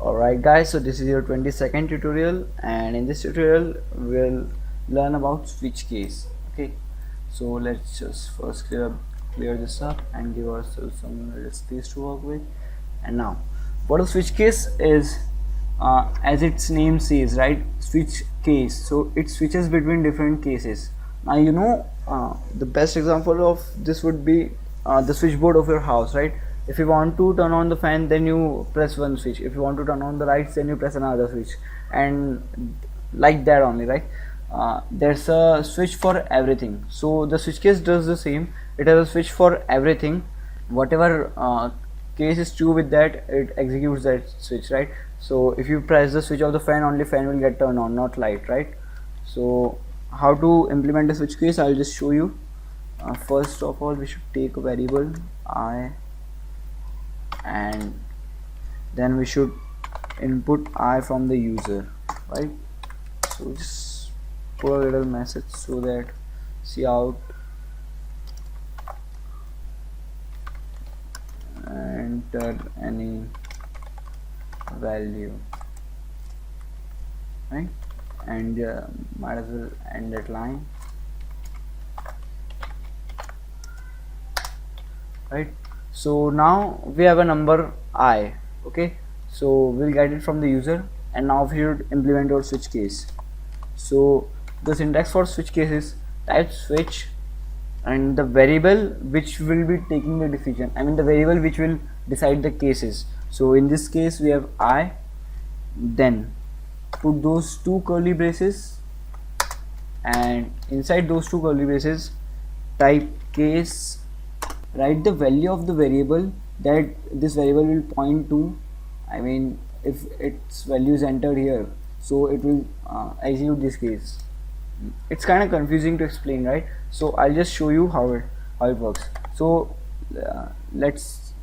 Alright guys, so this is your 22nd tutorial, and in this tutorial we'll learn about switch case. Okay, so let's just first clear this up and give ourselves some little space to work with. And now what a switch case is, as its name says, right? Switch case, so it switches between different cases. Now the best example of this would be the switchboard of your house, right? If you want to turn on the fan, then you press one switch. If you want to turn on the lights, then you press another switch, and like that only, right? There's a switch for everything. So the switch case does the same. It has a switch for everything. Whatever case is true with that, it executes that switch, right? So if you press the switch of the fan, only fan will get turned on, not light, right? So how to implement the switch case, I'll just show you. First of all, we should take a variable I, and then we should input I from the user, right? So just put a little message so that cout enter any value, right? And might as well end that line, right? So now we have a number I. Okay, so we'll get it from the user, and now we should implement our switch case. So the syntax for switch case is type switch and the variable which will be taking the decision, I mean the variable which will decide the cases. So in this case we have I, then put those two curly braces, and inside those two curly braces type case, write the value of the variable that this variable will point to. I mean, if its value is entered here, so it will execute this case. It's kind of confusing to explain, right? So I'll just show you how it works. So let's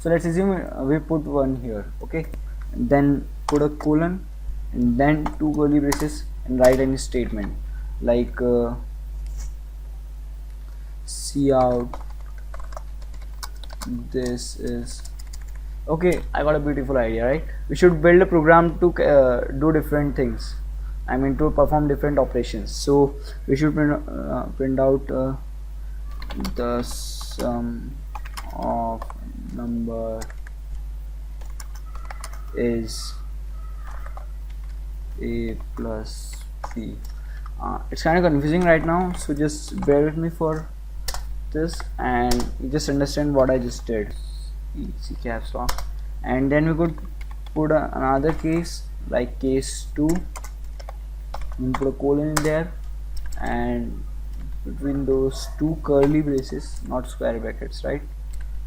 assume we put one here, okay, and then put a colon and then two curly braces and write any statement like cout this is okay. I got a beautiful idea, right? We should build a program to do different things, I mean to perform different operations. So we should print out the sum of number is a plus b. It's kind of confusing right now, so just bear with me for this and you just understand what I just did. C caps lock, and then we could put another case like case 2 and put a colon in there, and between those two curly braces, not square brackets, right,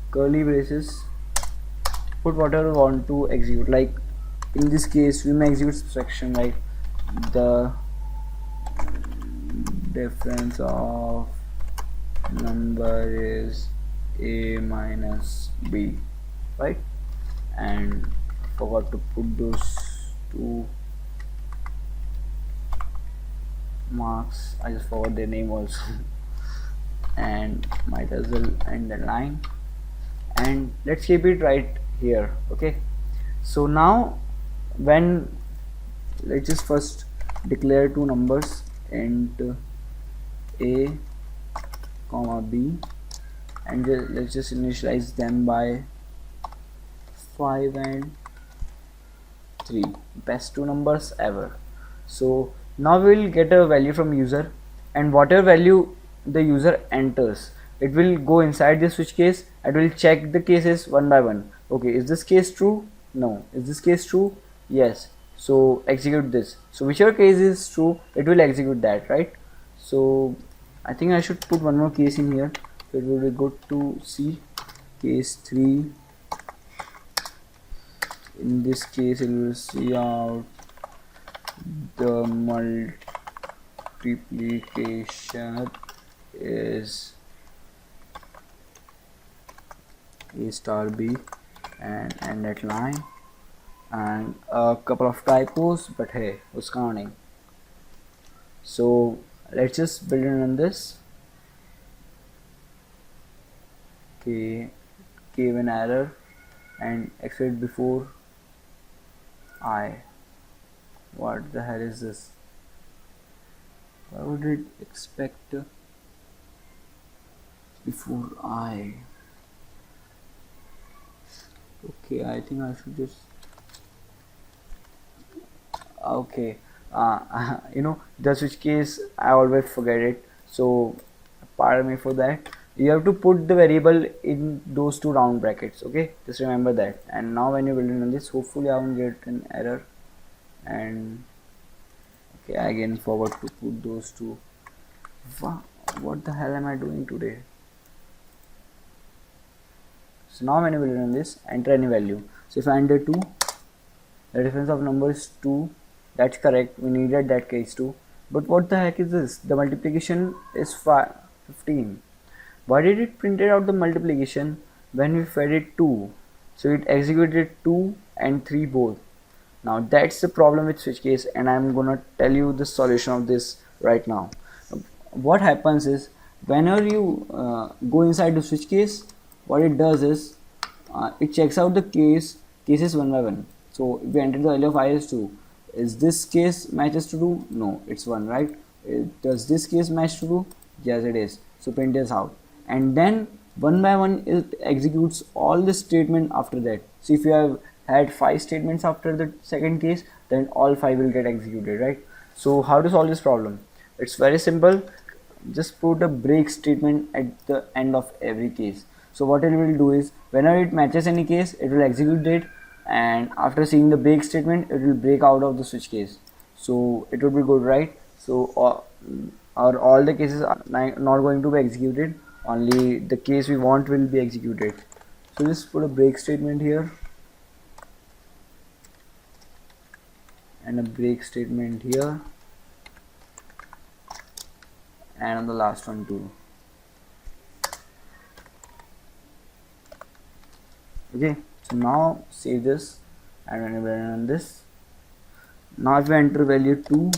curly braces, put whatever we want to execute. Like in this case we may execute subtraction, like the difference of number is a minus b, right? And forgot to put those two marks, I just forgot their name also and might as well end the line, and let's keep it right here. Okay, so now when let's just first declare two numbers, int a comma b, and let's just initialize them by 5 and 3, best two numbers ever. So now we will get a value from user, and whatever value the user enters, it will go inside the switch case and will check the cases one by one. Okay, is this case true? No. Is this case true? Yes. So execute this. So whichever case is true, it will execute that, right? So I think I should put one more case in here. So it will be good to see case 3. In this case it will see out the multiplication is a star b, and end that line, and a couple of typos, but hey, uska nahi. So let's just build it on this. Okay, gave an error and exit before I. What the hell is this? Why would it expect before I? Okay, I think I should just. Okay, the switch case, I always forget it, so pardon me for that. You have to put the variable in those two round brackets. Okay, just remember that. And now when you build on this, hopefully I won't get an error. And okay, I again forward to put those two. What the hell am I doing today? So now when you build on this, enter any value. So if I enter 2, the difference of number is 2. That's correct, we needed that case too. But what the heck is this? The multiplication is 15. Why did it print out the multiplication when we fed it 2? So it executed 2 and 3 both. Now that's the problem with switch case, and I'm gonna tell you the solution of this right now. What happens is, whenever you go inside the switch case, what it does is it checks out the cases one by one. So if we enter the value of I as 2, is this case matches to 2? No, it's 1, right? Does this case match to 2? Yes, it is. So print this out, and then one by one it executes all the statement after that. So if you have had 5 statements after the second case, then all 5 will get executed, right? So how to solve this problem? It's very simple. Just put a break statement at the end of every case. So what it will do is, whenever it matches any case, it will execute it, and after seeing the break statement, it will break out of the switch case. So it would be good, right? So all the cases are not going to be executed, only the case we want will be executed. So just put a break statement here and a break statement here, and on the last one too. Okay, so now save this, and when we run this, now if we enter value 2,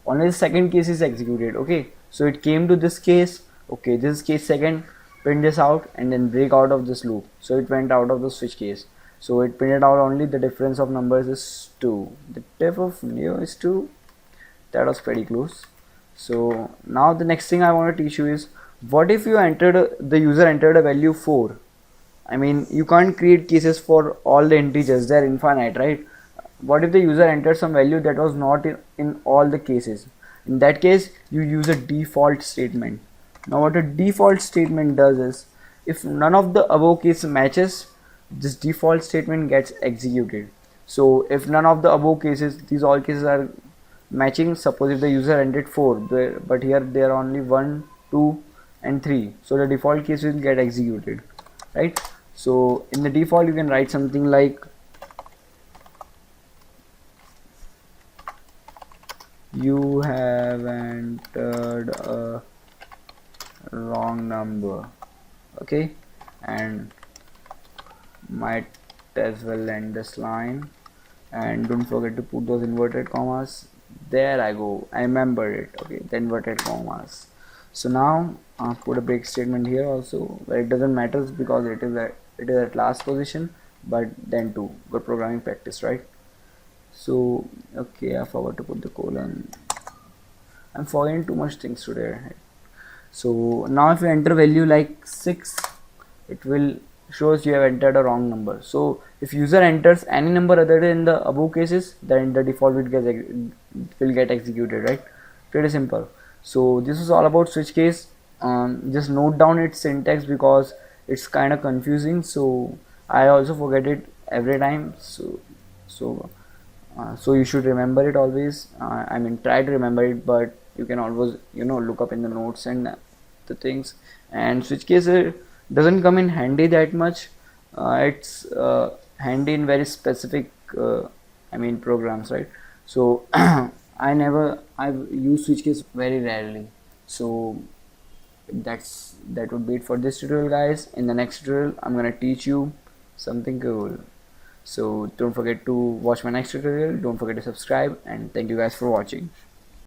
only the second case is executed. Okay, so it came to this case. Okay, this is case second, print this out and then break out of this loop. So it went out of the switch case, so it printed out only the difference of numbers is 2. The diff of neo is 2. That was pretty close. So now the next thing I want to teach you is, what if you the user entered a value 4? I mean, you can't create cases for all the integers, they're infinite, right? What if the user entered some value that was not in all the cases? In that case, you use a default statement. Now what a default statement does is, if none of the above case matches, this default statement gets executed. So if none of the above cases, these all cases are matching, suppose if the user entered 4, but here there are only 1, 2 and 3, so the default case will get executed, right? So in the default you can write something like, you have entered a wrong number. Okay, and might as well end this line, and don't forget to put those inverted commas. There I go, I remembered it. Okay, the inverted commas. So now put a break statement here also, where it doesn't matter because it is at last position, but then too good programming practice, right? So okay, I forgot to put the colon. I'm forgetting too much things today. So now if you enter value like 6, it will shows you have entered a wrong number. So if user enters any number other than the above cases, then the default will get executed, right? Pretty simple. So this is all about switch case. Just note down its syntax because it's kind of confusing, so I also forget it every time. So you should remember it always. I mean, try to remember it, but you can always look up in the notes and the things. And switch case doesn't come in handy that much. It's handy in very specific programs, right? So I've used switch case very rarely. So that would be it for this tutorial, guys. In the next tutorial I'm gonna teach you something cool. So don't forget to watch my next tutorial, don't forget to subscribe, and thank you guys for watching.